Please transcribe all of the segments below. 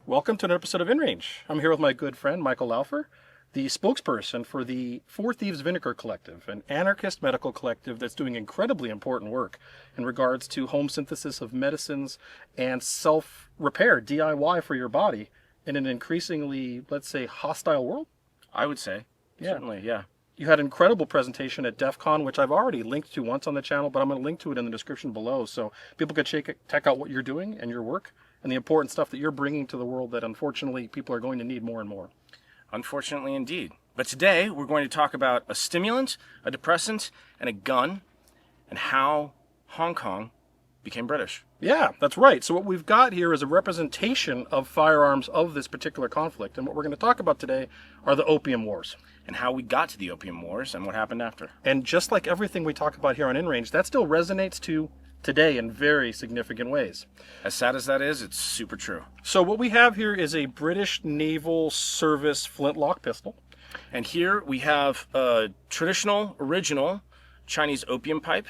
Welcome to an episode of InRange. I'm here with my good friend Mixæl Laufer, the spokesperson for the Four Thieves Vinegar Collective, an anarchist medical collective that's doing incredibly important work in regards to home synthesis of medicines and self-repair, DIY for your body, in an increasingly, let's say, hostile world. I would say. Yeah. Certainly, yeah. You had an incredible presentation at DEF CON, which I've already linked to once on the channel, but I'm going to link to it in the description below so people can check out what you're doing and your work and the important stuff that you're bringing to the world that unfortunately people are going to need more and more. Unfortunately indeed. But today we're going to talk about a stimulant, a depressant, and a gun, and how Hong Kong became British. Yeah, that's right. So what we've got here is a representation of firearms of this particular conflict. And what we're going to talk about today are the Opium Wars. And how we got to the Opium Wars and what happened after. And just like everything we talk about here on InRange, that still resonates to today in very significant ways. As sad as that is, it's super true. So what we have here is a British Naval Service flintlock pistol. And here we have a traditional, original Chinese opium pipe.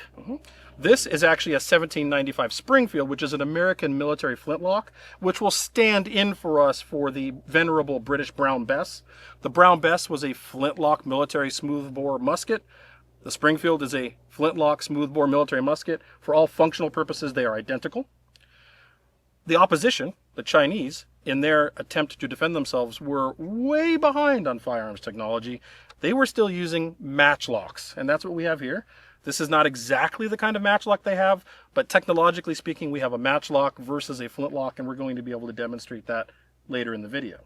This is actually a 1795 Springfield, which is an American military flintlock, which will stand in for us for the venerable British Brown Bess. The Brown Bess was a flintlock military smoothbore musket. The Springfield is a flintlock smoothbore military musket. For all functional purposes, they are identical. The opposition, the Chinese, in their attempt to defend themselves, were way behind on firearms technology. They were still using matchlocks, and that's what we have here. This is not exactly the kind of matchlock they have, but technologically speaking, we have a matchlock versus a flintlock, and we're going to be able to demonstrate that later in the video.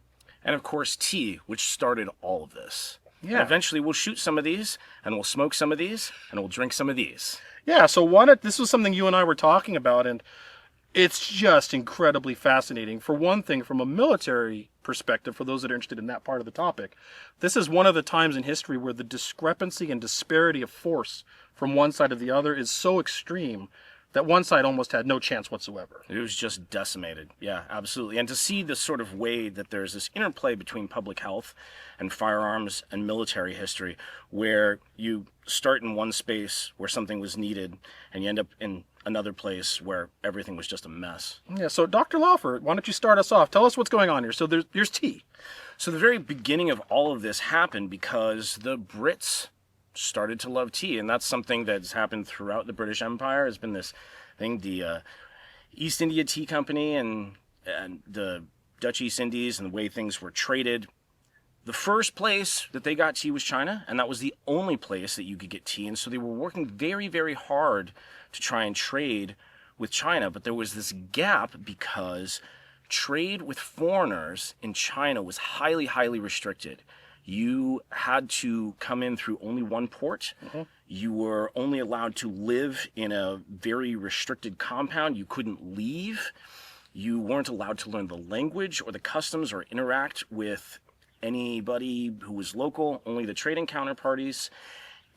And of course, tea, which started all of this. Yeah. And eventually we'll shoot some of these, and we'll smoke some of these, and we'll drink some of these. Yeah, so this was something you and I were talking about, and it's just incredibly fascinating. For one thing, from a military perspective, for those that are interested in that part of the topic, this is one of the times in history where the discrepancy and disparity of force from one side to the other is so extreme that one side almost had no chance whatsoever. It was just decimated. Yeah, absolutely. And to see the sort of way that there's this interplay between public health and firearms and military history, where you start in one space where something was needed and you end up in another place where everything was just a mess. Yeah, so Dr. Laufer, why don't you start us off? Tell us what's going on here. So there's tea. So the very beginning of all of this happened because the Brits started to love tea, and that's something that's happened throughout the British Empire. Has been this thing, the East India Tea Company and the Dutch East Indies, and the way things were traded. The first place that they got tea was China, and that was the only place that you could get tea, and so they were working very, very hard to try and trade with China, but there was this gap because trade with foreigners in China was highly, highly restricted. You had to come in through only one port. You were only allowed to live in a very restricted compound. You couldn't leave. You weren't allowed to learn the language or the customs or interact with anybody who was local, only the trading counterparties.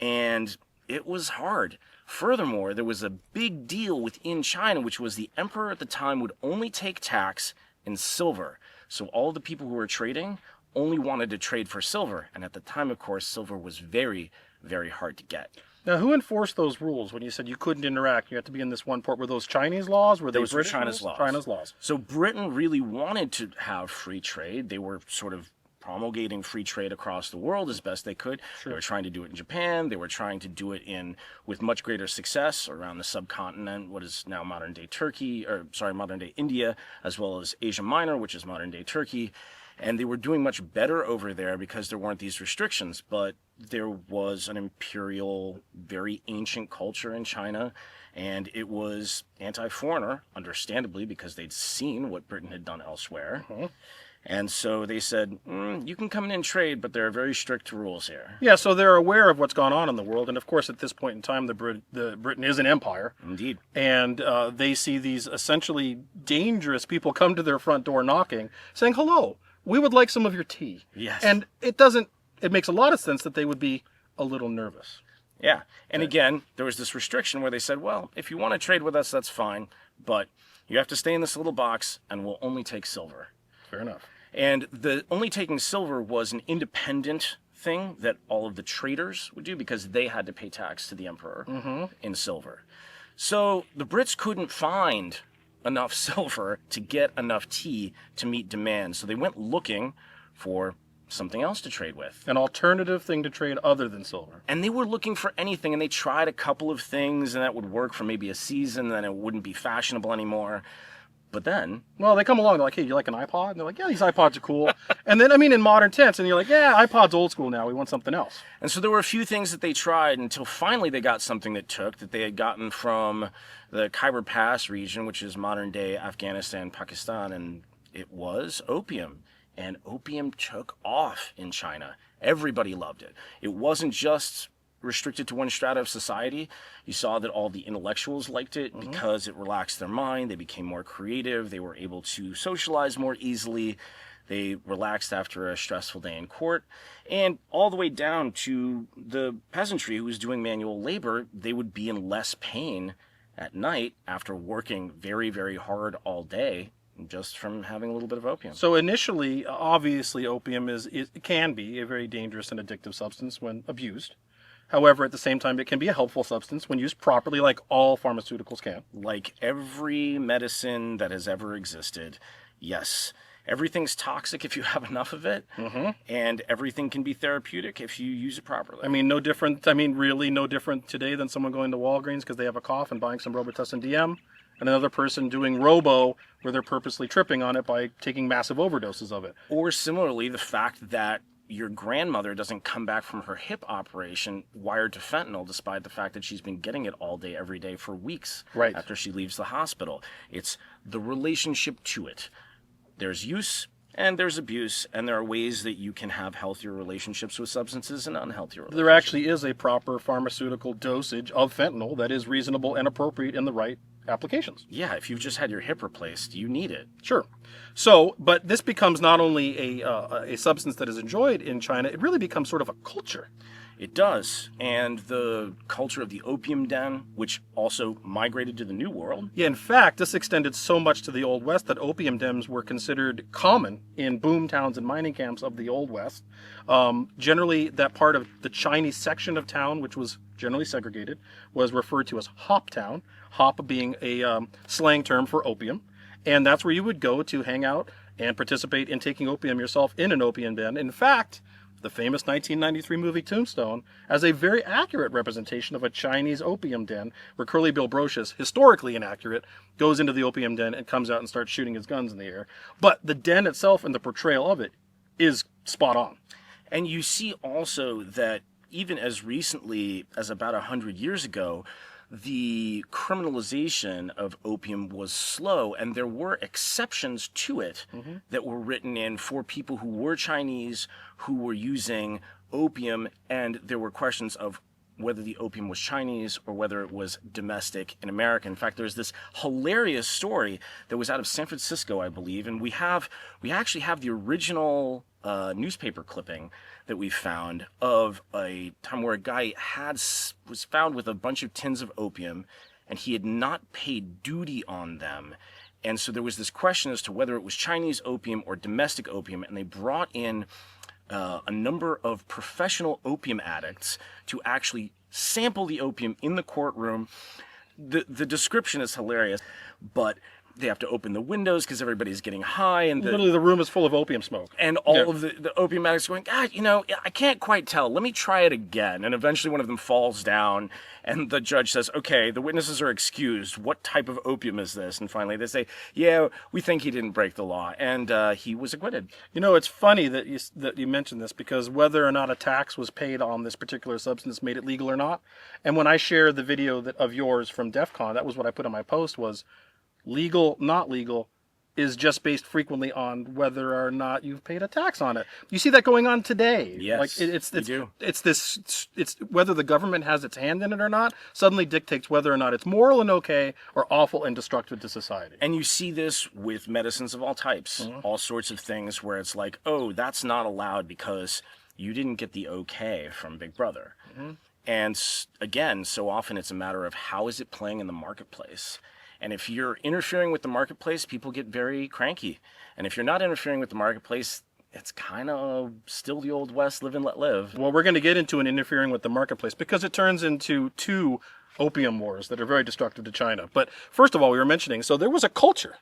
And it was hard. Furthermore, there was a big deal within China, which was the emperor at the time would only take tax in silver. So all the people who were trading only wanted to trade for silver. And at the time, of course, silver was very, very hard to get. Now, who enforced those rules when you said you couldn't interact? You had to be in this one port. Were those Chinese laws? Were they Those were British China's laws. China's laws. So Britain really wanted to have free trade. They were sort of promulgating free trade across the world as best they could. They were trying to do it in Japan. They were trying to do it with much greater success around the subcontinent, what is now modern-day modern-day India, as well as Asia Minor, which is modern-day Turkey. And they were doing much better over there because there weren't these restrictions. But there was an imperial, very ancient culture in China, and it was anti-foreigner, understandably, because they'd seen what Britain had done elsewhere. And so they said, you can come in and trade, but there are very strict rules here. Yeah, so they're aware of what's gone on in the world. And of course, at this point in time, Britain is an empire. Indeed. And they see these essentially dangerous people come to their front door knocking, saying, hello, we would like some of your tea. Yes. And it makes a lot of sense that they would be a little nervous. Yeah. And again, there was this restriction where they said, well, if you want to trade with us, that's fine. But you have to stay in this little box, and we'll only take silver. Fair enough. And the only taking silver was an independent thing that all of the traders would do because they had to pay tax to the emperor in silver. So the Brits couldn't find enough silver to get enough tea to meet demand. So they went looking for something else to trade with. An alternative thing to trade other than silver. And they were looking for anything, and they tried a couple of things, and that would work for maybe a season, then it wouldn't be fashionable anymore. But then... Well, they come along, they're like, hey, you like an iPod? And they're like, yeah, these iPods are cool. And then, I mean, in modern tense, and you're like, yeah, iPod's old school now, we want something else. And so there were a few things that they tried until finally they got something that took, that they had gotten from the Khyber Pass region, which is modern-day Afghanistan, Pakistan, and it was opium. And opium took off in China. Everybody loved it. It wasn't just restricted to one strata of society. You saw that all the intellectuals liked it because it relaxed their mind. They became more creative. They were able to socialize more easily. They relaxed after a stressful day in court. And all the way down to the peasantry who was doing manual labor, they would be in less pain at night after working very, very hard all day, just from having a little bit of opium. So initially, obviously, opium can be a very dangerous and addictive substance when abused. However, at the same time, it can be a helpful substance when used properly, like all pharmaceuticals can. Like every medicine that has ever existed, yes. Everything's toxic if you have enough of it, and everything can be therapeutic if you use it properly. I mean, really no different today than someone going to Walgreens because they have a cough and buying some Robitussin DM, and another person doing Robo where they're purposely tripping on it by taking massive overdoses of it. Or similarly, the fact that your grandmother doesn't come back from her hip operation wired to fentanyl, despite the fact that she's been getting it all day, every day for weeks after she leaves the hospital. It's the relationship to it. There's use and there's abuse, and there are ways that you can have healthier relationships with substances and unhealthier relationships. There actually is a proper pharmaceutical dosage of fentanyl that is reasonable and appropriate in the right applications. Yeah, if you've just had your hip replaced, you need it. Sure. So, but this becomes not only a substance that is enjoyed in China, it really becomes sort of a culture. It does. And the culture of the opium den, which also migrated to the New World. Yeah, in fact, this extended so much to the Old West that opium dens were considered common in boom towns and mining camps of the Old West. Generally, that part of the Chinese section of town, which was generally segregated, was referred to as hop town, hop being a slang term for opium. And that's where you would go to hang out and participate in taking opium yourself in an opium den. In fact, the famous 1993 movie Tombstone has a very accurate representation of a Chinese opium den where Curly Bill Brocious, historically inaccurate, goes into the opium den and comes out and starts shooting his guns in the air. But the den itself and the portrayal of it is spot on. And you see also that even as recently as about 100 years ago, the criminalization of opium was slow, and there were exceptions to it that were written in for people who were Chinese, who were using opium, and there were questions of whether the opium was Chinese or whether it was domestic in America. In fact, there's this hilarious story that was out of San Francisco, I believe, and we actually have the original newspaper clipping that we found of a time where a guy was found with a bunch of tins of opium, and he had not paid duty on them. And so there was this question as to whether it was Chinese opium or domestic opium, and they brought in a number of professional opium addicts to actually sample the opium in the courtroom. The description is hilarious, but they have to open the windows because everybody's getting high, and literally the room is full of opium smoke. And all of the opium addicts going, God, I can't quite tell. Let me try it again. And eventually one of them falls down, and the judge says, okay, the witnesses are excused. What type of opium is this? And finally they say, yeah, we think he didn't break the law. And he was acquitted. It's funny that you mentioned this, because whether or not a tax was paid on this particular substance made it legal or not. And when I shared the video of yours from DEF CON, that was what I put on my post was, legal, not legal, is just based frequently on whether or not you've paid a tax on it. You see that going on today. Yes, it's whether the government has its hand in it or not suddenly dictates whether or not it's moral and okay or awful and destructive to society. And you see this with medicines of all types, all sorts of things where it's like, oh, that's not allowed because you didn't get the okay from Big Brother. And again, so often it's a matter of how is it playing in the marketplace. And if you're interfering with the marketplace, people get very cranky. And if you're not interfering with the marketplace, it's kind of still the Old West, live and let live. Well, we're going to get into an interfering with the marketplace because it turns into two Opium Wars that are very destructive to China. But first of all, we were mentioning, so there was a culture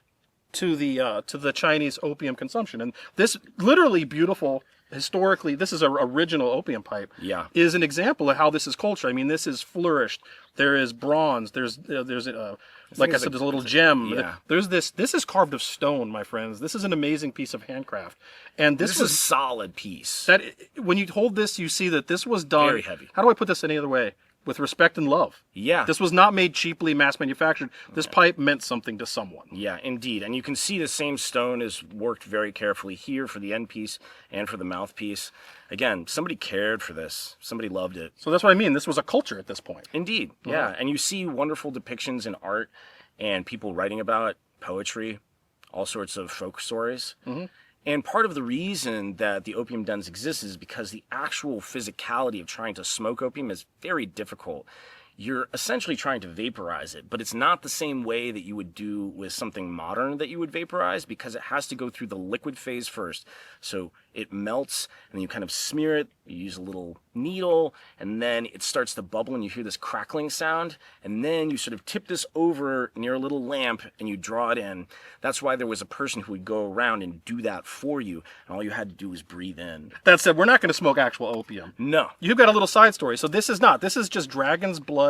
to the Chinese opium consumption, and this literally beautiful, historically, this is a original opium pipe. Yeah. Is an example of how this is culture. I mean, this is flourished. There is bronze. There's like I said, there's a little gem. Yeah. There's this. This is carved of stone, my friends. This is an amazing piece of handcraft, and This is a solid piece. that when you hold this, you see that this was done. Very heavy. How do I put this any other way? With respect and love. Yeah. This was not made cheaply, mass manufactured. This pipe meant something to someone. Yeah, indeed. And you can see the same stone is worked very carefully here for the end piece and for the mouthpiece. Again, somebody cared for this. Somebody loved it. So that's what I mean. This was a culture at this point. Indeed. Yeah. And you see wonderful depictions in art and people writing about it, poetry, all sorts of folk stories. And part of the reason that the opium dens exist is because the actual physicality of trying to smoke opium is very difficult. You're essentially trying to vaporize it, but it's not the same way that you would do with something modern that you would vaporize, because it has to go through the liquid phase first. So it melts, and then you kind of smear it, you use a little needle, and then it starts to bubble, and you hear this crackling sound, and then you sort of tip this over near a little lamp, and you draw it in. That's why there was a person who would go around and do that for you, and all you had to do was breathe in. That said, we're not going to smoke actual opium. No. You've got a little side story. So this is not. This is just dragon's blood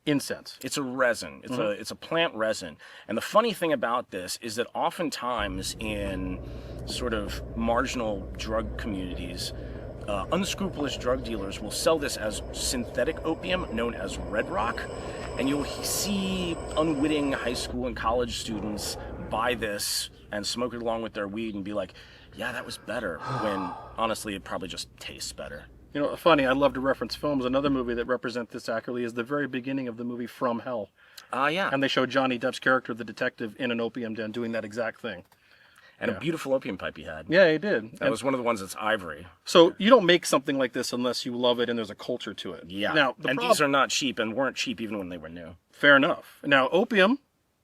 incense. It's a resin. It's a plant resin. And the funny thing about this is that oftentimes in sort of marginal drug communities, unscrupulous drug dealers will sell this as synthetic opium known as red rock. And you'll see unwitting high school and college students buy this and smoke it along with their weed and be like, yeah, that was better. When honestly, it probably just tastes better. You know, funny, I love to reference films. Another movie that represents this accurately is the very beginning of the movie From Hell. Yeah. And they show Johnny Depp's character, the detective, in an opium den doing that exact thing. And a beautiful opium pipe he had. Yeah, he did. That was one of the ones that's ivory. So you don't make something like this unless you love it and there's a culture to it. Yeah. Now, these are not cheap and weren't cheap even when they were new. Fair enough. Now, opium,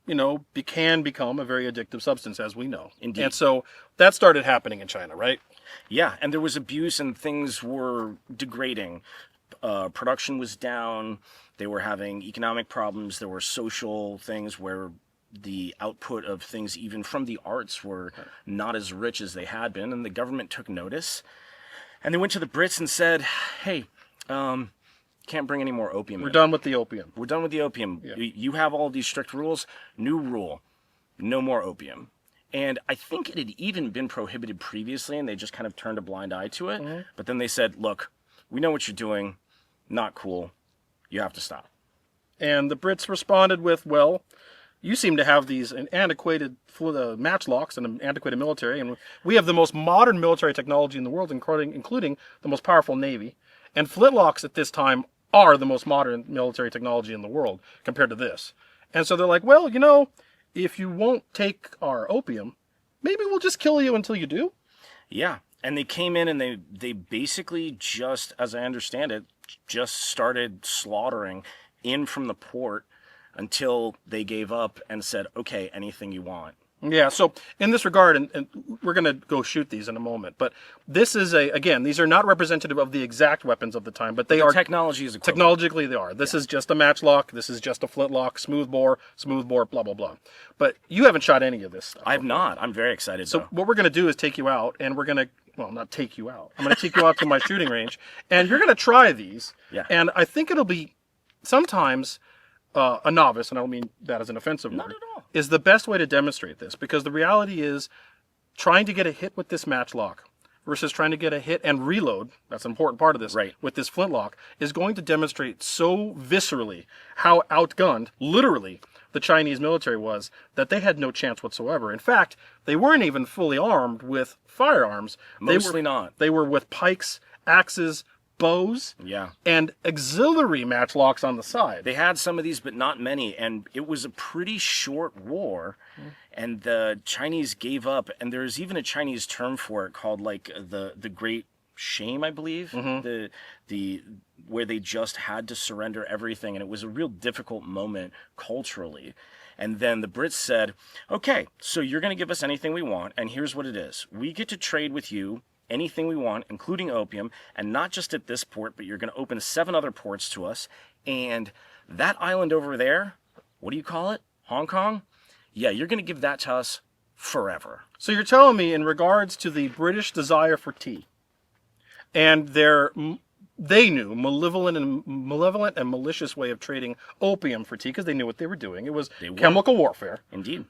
you know, can become a very addictive substance, as we know. Indeed. And so that started happening in China, right? Yeah, and there was abuse and things were degrading. Production was down. They were having economic problems. There were social things where the output of things, even from the arts, were not as rich as they had been. And the government took notice. And they went to the Brits and said, hey, can't bring any more opium. We're done with the opium. We're done with the opium. Yeah. You have all these strict rules. New rule. No more opium. And I think it had even been prohibited previously, and they just kind of turned a blind eye to it. But then they said, look, we know what you're doing. Not cool. You have to stop. And the Brits responded with, well, you seem to have these antiquated matchlocks and an antiquated military, and we have the most modern military technology in the world, including the most powerful navy. And flintlocks at this time are the most modern military technology in the world compared to this. And so they're like, well, you know, if you won't take our opium, maybe we'll just kill you until you do. Yeah. And they came in and they basically just, as I understand it, just started slaughtering in from the port until they gave up and said, okay, anything you want. Yeah, so in this regard, and we're going to go shoot these in a moment, but this is again, these are not representative of the exact weapons of the time, but they are... Technology is equivalent. Technologically, they are. This is just a matchlock, this is just a flintlock, smooth bore, blah, blah, blah. But you haven't shot any of this stuff. I have not. I'm very excited, So though. what we're going to do is take you out, and we're going to... Well, not take you out. I'm going to take you out to my shooting range, and you're going to try these. Yeah. And I think it'll be sometimes... a novice, and I don't mean that as an offensive Not word, at all. is the best way to demonstrate this, because the reality is trying to get a hit with this matchlock versus trying to get a hit and reload, that's an important part of this, Right. with this flintlock, is going to demonstrate so viscerally how outgunned, literally, the Chinese military was, that they had no chance whatsoever. In fact, they weren't even fully armed with firearms. Mostly not. They were with pikes, axes, bows, Yeah. and auxiliary matchlocks on the side. They had some of these, but not many, and it was a pretty short war, and the Chinese gave up, and there's even a Chinese term for it called, like, the Great Shame, I believe, the where they just had to surrender everything, and it was a real difficult moment culturally. And then the Brits said, okay, so you're going to give us anything we want, and here's what it is. We get to trade with you anything we want, including opium, and not just at this port, but you're going to open 7 other ports to us, and that island over there, what do you call it? Hong Kong? Yeah, you're going to give that to us forever. So you're telling me in regards to the British desire for tea and their, they knew, malevolent and malicious way of trading opium for tea, because they knew what they were doing. It was chemical warfare. Indeed.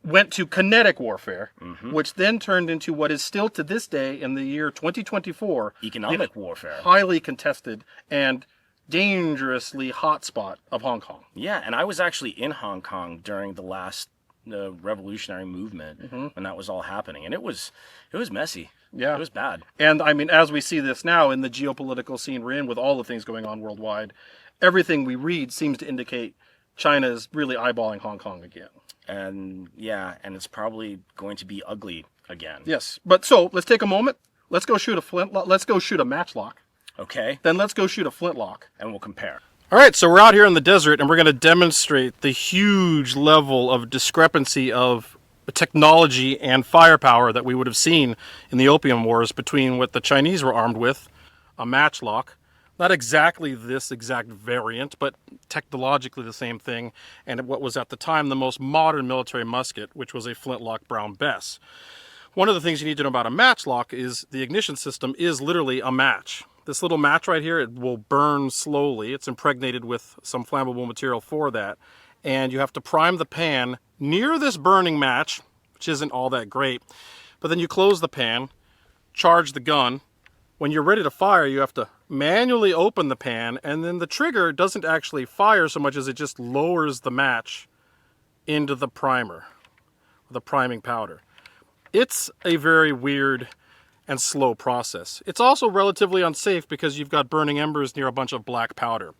Went to kinetic warfare, which then turned into what is still to this day in the year 2024 Economic warfare. Highly contested and dangerously hot spot of Hong Kong. Yeah, and I was actually in Hong Kong during the last revolutionary movement when that was all happening, and it was messy. Yeah, it was bad. And I mean, as we see this now in the geopolitical scene we're in, with all the things going on worldwide, everything we read seems to indicate China is really eyeballing Hong Kong again. And yeah, and it's probably going to be ugly again. Yes, but so let's take a moment. Let's go shoot a flintlock. Let's go shoot a matchlock. Okay. Then let's go shoot a flintlock. And we'll compare. All right, so we're out here in the desert, and we're going to demonstrate the huge level of discrepancy of technology and firepower that we would have seen in the Opium Wars between what the Chinese were armed with, a matchlock, not exactly this exact variant, but technologically the same thing, and what was at the time the most modern military musket, which was a flintlock Brown Bess. One of the things you need to know about a matchlock is the ignition system is literally a match. This little match right here, it will burn slowly. It's impregnated with some flammable material for that. And you have to prime the pan near this burning match, which isn't all that great. But then you close the pan, charge the gun. When you're ready to fire, you have to manually open the pan, and then the trigger doesn't actually fire so much as it just lowers the match into the primer, the priming powder. It's a very weird and slow process. It's also relatively unsafe because you've got burning embers near a bunch of black powder.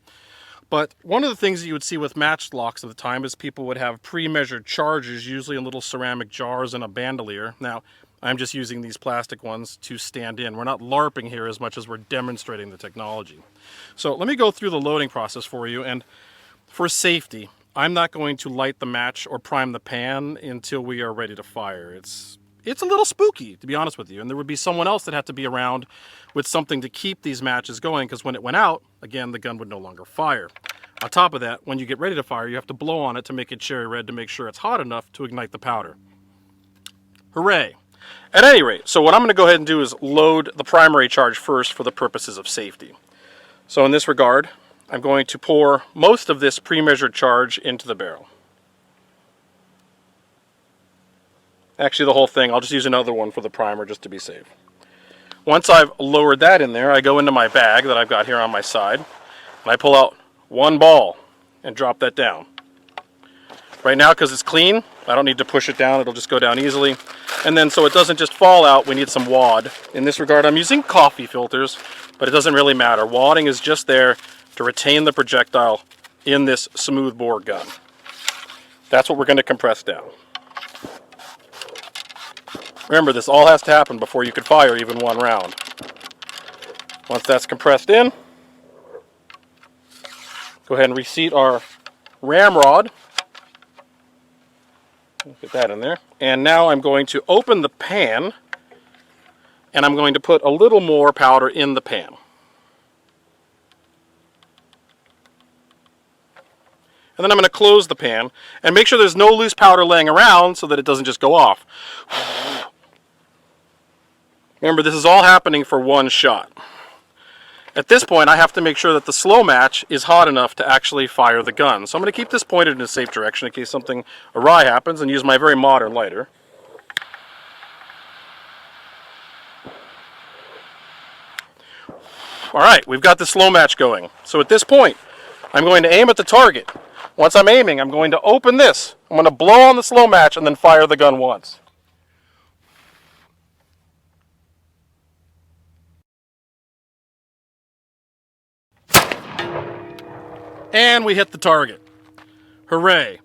But one of the things that you would see with matchlocks at the time is people would have pre-measured charges, usually in little ceramic jars and a bandolier. Now, I'm just using these plastic ones to stand in. We're not LARPing here as much as we're demonstrating the technology. So let me go through the loading process for you, and for safety, I'm not going to light the match or prime the pan until we are ready to fire. It's a little spooky, to be honest with you, and there would be someone else that had to be around with something to keep these matches going, because when it went out, again, the gun would no longer fire. On top of that, when you get ready to fire, you have to blow on it to make it cherry red to make sure it's hot enough to ignite the powder. Hooray! At any rate, so what I'm going to go ahead and do is load the primary charge first for the purposes of safety. So in this regard, I'm going to pour most of this pre-measured charge into the barrel. Actually, the whole thing. I'll just use another one for the primer just to be safe. Once I've lowered that in there, I go into my bag that I've got here on my side, and I pull out one ball and drop that down. Right now, because it's clean, I don't need to push it down. It'll just go down easily. And then so it doesn't just fall out, we need some wad. In this regard, I'm using coffee filters, but it doesn't really matter. Wadding is just there to retain the projectile in this smooth bore gun. That's what we're going to compress down. Remember, this all has to happen before you could fire even one round. Once that's compressed in, go ahead and reseat our ramrod. Get that in there. And now I'm going to open the pan, and I'm going to put a little more powder in the pan. And then I'm going to close the pan and make sure there's no loose powder laying around so that it doesn't just go off. Remember, this is all happening for one shot. At this point, I have to make sure that the slow match is hot enough to actually fire the gun. So I'm going to keep this pointed in a safe direction in case something awry happens, and use my very modern lighter. Alright, we've got the slow match going. So at this point, I'm going to aim at the target. Once I'm aiming, I'm going to open this. I'm going to blow on the slow match and then fire the gun once. And we hit the target. Hooray.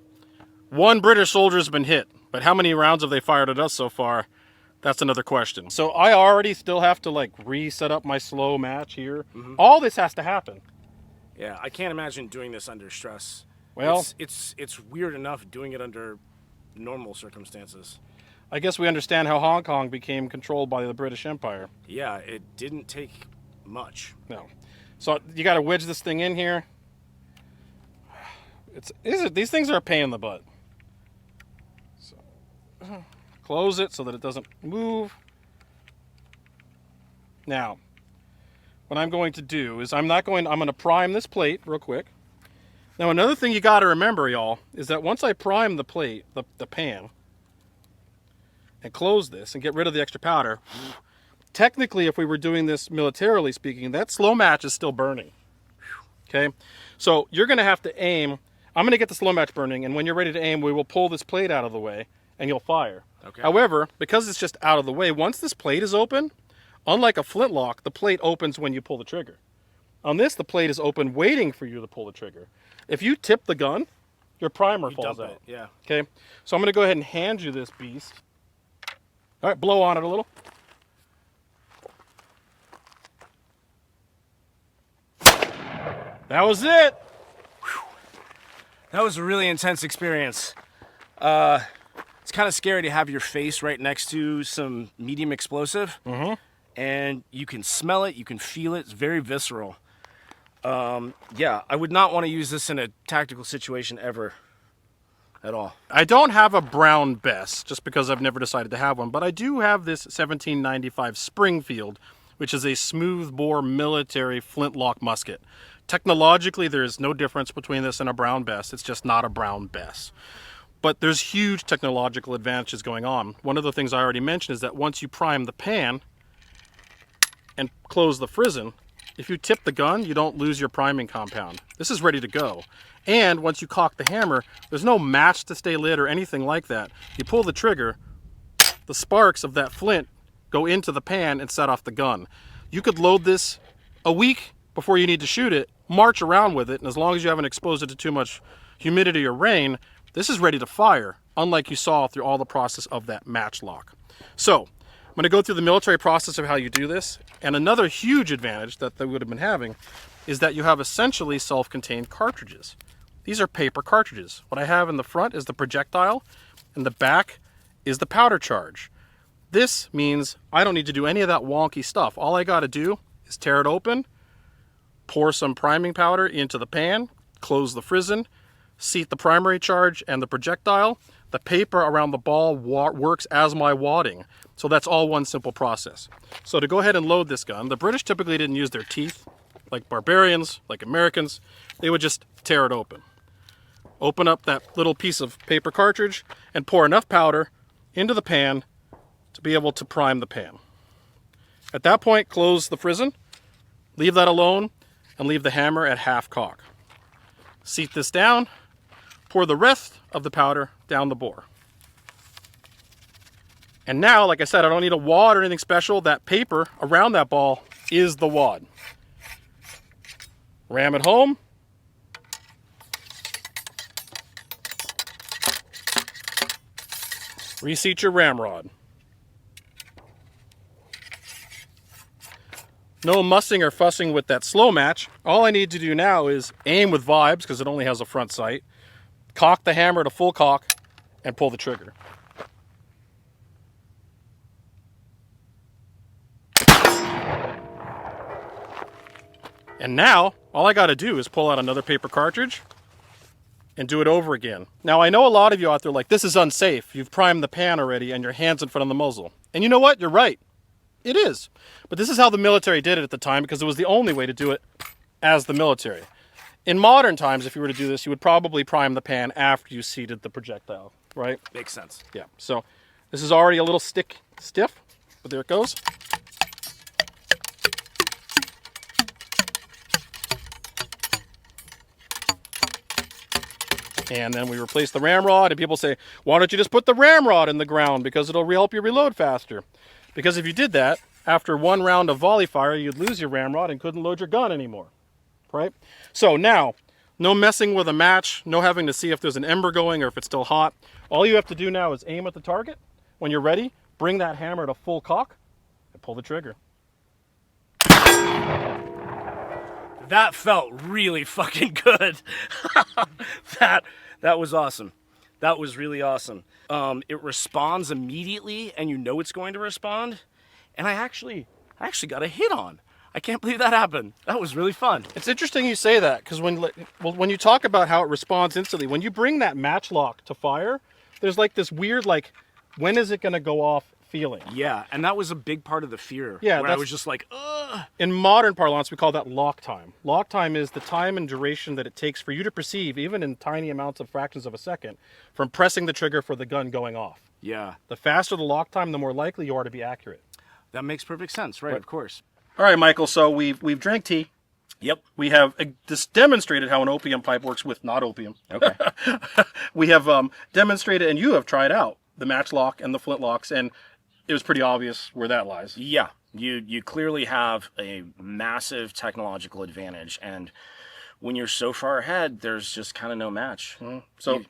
One British soldier has been hit, but how many rounds have they fired at us so far? That's another question. So I already still have to reset up my slow match here. All this has to happen. Yeah, I can't imagine doing this under stress. Well, it's weird enough doing it under normal circumstances. I guess we understand how Hong Kong became controlled by the British Empire. Yeah, it didn't take much. No. So you got to wedge this thing in here. These things are a pain in the butt. So, close it so that it doesn't move. Now, what I'm going to do is I'm going to prime this plate real quick. Now, another thing you got to remember, y'all, is that once I prime the plate, the pan, and close this and get rid of the extra powder, technically, if we were doing this militarily speaking, that slow match is still burning. Okay? So you're going to have to aim. I'm going to get the slow match burning, and when you're ready to aim, we will pull this plate out of the way, and you'll fire. Okay. However, because it's just out of the way, once this plate is open, unlike a flintlock, the plate opens when you pull the trigger. On this, the plate is open waiting for you to pull the trigger. If you tip the gun, your primer falls out. Yeah. Okay? So I'm going to go ahead and hand you this beast. All right, blow on it a little. That was it. Whew. That was a really intense experience. It's kind of scary to have your face right next to some medium explosive. Mm-hmm. And you can smell it, you can feel it. It's very visceral. Yeah, I would not want to use this in a tactical situation ever. At all. I don't have a brown Bess, just because I've never decided to have one, but I do have this 1795 Springfield, which is a smooth bore military flintlock musket. Technologically, there is no difference between this and a brown Bess. It's just not a brown Bess. But there's huge technological advantages going on. One of the things I already mentioned is that once you prime the pan and close the frizzen, if you tip the gun, you don't lose your priming compound. This is ready to go. And once you cock the hammer, there's no match to stay lit or anything like that. You pull the trigger, the sparks of that flint go into the pan and set off the gun. You could load this a week before you need to shoot it, march around with it, and as long as you haven't exposed it to too much humidity or rain, this is ready to fire, unlike you saw through all the process of that matchlock. So, I'm going to go through the military process of how you do this, and another huge advantage that they would have been having is that you have essentially self-contained cartridges. These are paper cartridges. What I have in the front is the projectile, and the back is the powder charge. This means I don't need to do any of that wonky stuff. All I got to do is tear it open, pour some priming powder into the pan, close the frizzen, seat the primary charge and the projectile. The paper around the ball works as my wadding. So that's all one simple process. So to go ahead and load this gun, the British typically didn't use their teeth, like barbarians, like Americans. They would just tear it open. Open up that little piece of paper cartridge and pour enough powder into the pan to be able to prime the pan. At that point, close the frizzen, leave that alone, and leave the hammer at half cock. Seat this down, pour the rest of the powder down the bore. And now, like I said, I don't need a wad or anything special. That paper around that ball is the wad. Ram it home. Reseat your ramrod. No mussing or fussing with that slow match. All I need to do now is aim with vibes, because it only has a front sight, cock the hammer to full cock, and pull the trigger. And now, all I got to do is pull out another paper cartridge and do it over again. Now, I know a lot of you out there are like, this is unsafe. You've primed the pan already and your hand's in front of the muzzle. And you know what? You're right. It is. But this is how the military did it at the time, because it was the only way to do it as the military. In modern times, if you were to do this, you would probably prime the pan after you seated the projectile, right? Makes sense. Yeah. So this is already a little stiff, but there it goes. And then we replace the ramrod, and people say, why don't you just put the ramrod in the ground, because it'll help you reload faster. Because if you did that, after one round of volley fire, you'd lose your ramrod and couldn't load your gun anymore, right? So now, no messing with a match, no having to see if there's an ember going or if it's still hot. All you have to do now is aim at the target. When you're ready, bring that hammer to full cock and pull the trigger. That felt really fucking good. That was awesome. That was really awesome. It responds immediately, and you know it's going to respond. And I actually got a hit on. I can't believe that happened. That was really fun. It's interesting you say that, because when you talk about how it responds instantly, when you bring that matchlock to fire, there's like this weird, like, when is it going to go off feeling? Yeah, and that was a big part of the fear. Yeah, where I was just like, ugh. In modern parlance, we call that lock time. Lock time is the time and duration that it takes for you to perceive, even in tiny amounts of fractions of a second, from pressing the trigger for the gun going off. Yeah. The faster the lock time, the more likely you are to be accurate. That makes perfect sense, right? Of course. All right, Michael, so we've drank tea. Yep. We have demonstrated how an opium pipe works with not opium. Okay. We have demonstrated, and you have tried out the matchlock and the flintlocks, and it was pretty obvious where that lies. Yeah. You clearly have a massive technological advantage, and when you're so far ahead, there's just kind of no match. So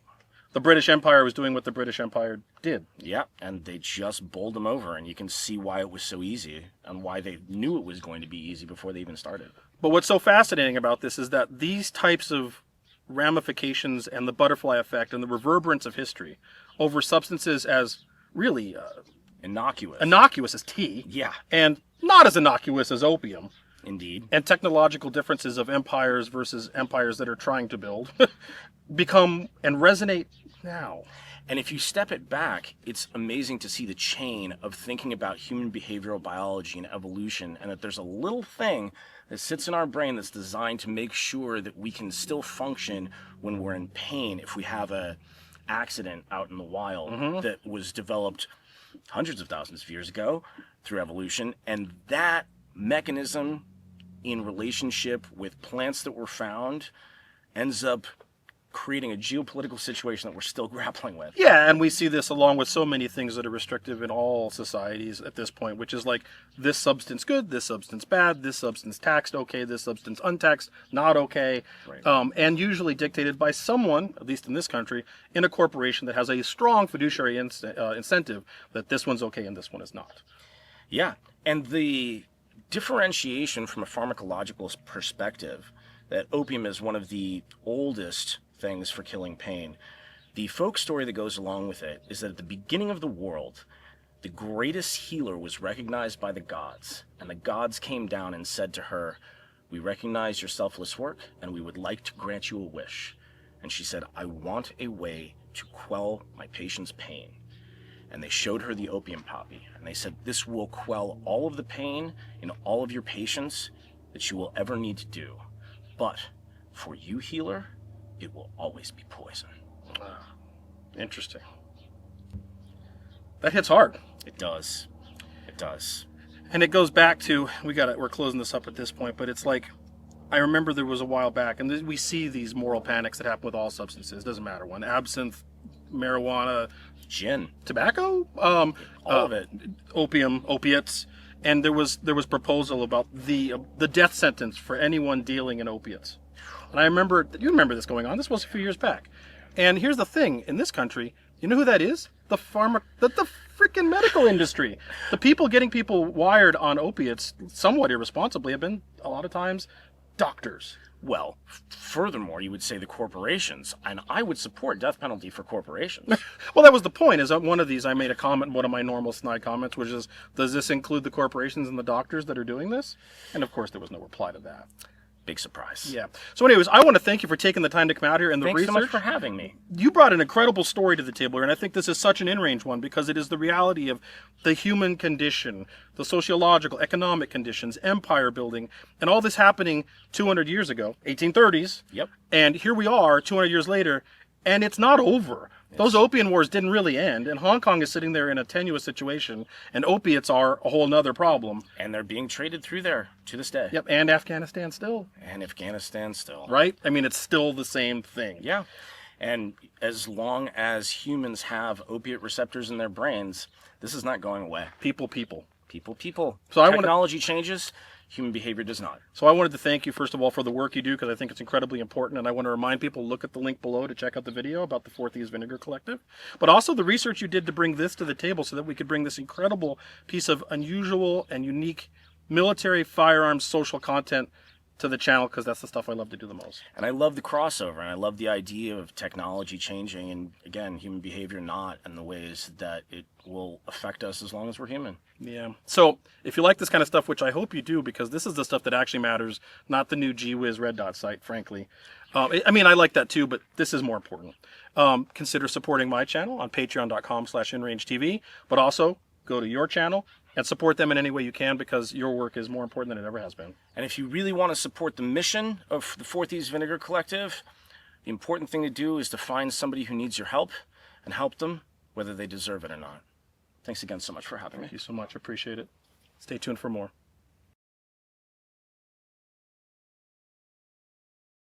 the British Empire was doing what the British Empire did. Yeah, and they just bowled them over, and you can see why it was so easy and why they knew it was going to be easy before they even started. But what's so fascinating about this is that these types of ramifications and the butterfly effect and the reverberance of history over substances as really innocuous as tea, yeah, and not as innocuous as opium, indeed, and technological differences of empires versus empires that are trying to build become and resonate now. And if you step it back, it's amazing to see the chain of thinking about human behavioral biology and evolution, and that there's a little thing that sits in our brain that's designed to make sure that we can still function when we're in pain if we have a accident out in the wild that was developed hundreds of thousands of years ago through evolution. And that mechanism in relationship with plants that were found ends up creating a geopolitical situation that we're still grappling with. Yeah, and we see this along with so many things that are restrictive in all societies at this point, which is like this substance good, this substance bad, this substance taxed okay, this substance untaxed not okay, Right. And usually dictated by someone, at least in this country, in a corporation that has a strong fiduciary incentive that this one's okay and this one is not. Yeah, and the differentiation from a pharmacological perspective, that opium is one of the oldest things for killing pain. The folk story that goes along with it is that at the beginning of the world, the greatest healer was recognized by the gods, and the gods came down and said to her, "We recognize your selfless work, and we would like to grant you a wish." And she said, "I want a way to quell my patient's pain." And they showed her the opium poppy, and they said, "This will quell all of the pain in all of your patients that you will ever need to do. But for you, healer, it will always be poison." Interesting. That hits hard. It does. It does. And it goes back to, we're closing this up at this point, but it's like, I remember there was a while back, and we see these moral panics that happen with all substances, doesn't matter one, absinthe, marijuana, Gin. tobacco, All of it. opium, opiates, and there was proposal about the death sentence for anyone dealing in opiates. And you remember this going on. This was a few years back. And here's the thing, in this country, you know who that is? The freaking medical industry. The people getting people wired on opiates somewhat irresponsibly have been, a lot of times, doctors. Well, furthermore, you would say the corporations, and I would support death penalty for corporations. Well, that was the point, is one of these, I made a comment, one of my normal snide comments, which is, does this include the corporations and the doctors that are doing this? And of course, there was no reply to that. Big surprise. Yeah. So anyways, I want to thank you for taking the time to come out here and the Thanks research. so much for having me. You brought an incredible story to the table here, and I think this is such an InRange one because it is the reality of the human condition, the sociological, economic conditions, empire building, and all this happening 200 years ago, 1830s. Yep. And here we are 200 years later, and it's not over. Those Opium Wars didn't really end, and Hong Kong is sitting there in a tenuous situation, and opiates are a whole nother problem. And they're being traded through there to this day. Yep, and Afghanistan still. And Afghanistan still. Right? I mean, it's still the same thing. Yeah. And as long as humans have opiate receptors in their brains, this is not going away. People. So technology changes, human behavior does not. So I wanted to thank you, first of all, for the work you do, because I think it's incredibly important, and I want to remind people, look at the link below to check out the video about the Four Thieves Vinegar Collective, but also the research you did to bring this to the table so that we could bring this incredible piece of unusual and unique military firearms social content to the channel because that's the stuff I love to do the most. And I love the crossover, and I love the idea of technology changing, and again, human behavior not in the ways that it will affect us as long as we're human. Yeah. So if you like this kind of stuff, which I hope you do, because this is the stuff that actually matters, not the new Gee Whiz Red Dot site, frankly. I mean, I like that too, but this is more important. Consider supporting my channel on patreon.com/InRangeTV, but also go to your channel and support them in any way you can, because your work is more important than it ever has been. And if you really want to support the mission of the Four Thieves Vinegar Collective, the important thing to do is to find somebody who needs your help and help them, whether they deserve it or not. Thanks again so much for having me. Thank you so much. Appreciate it. Stay tuned for more.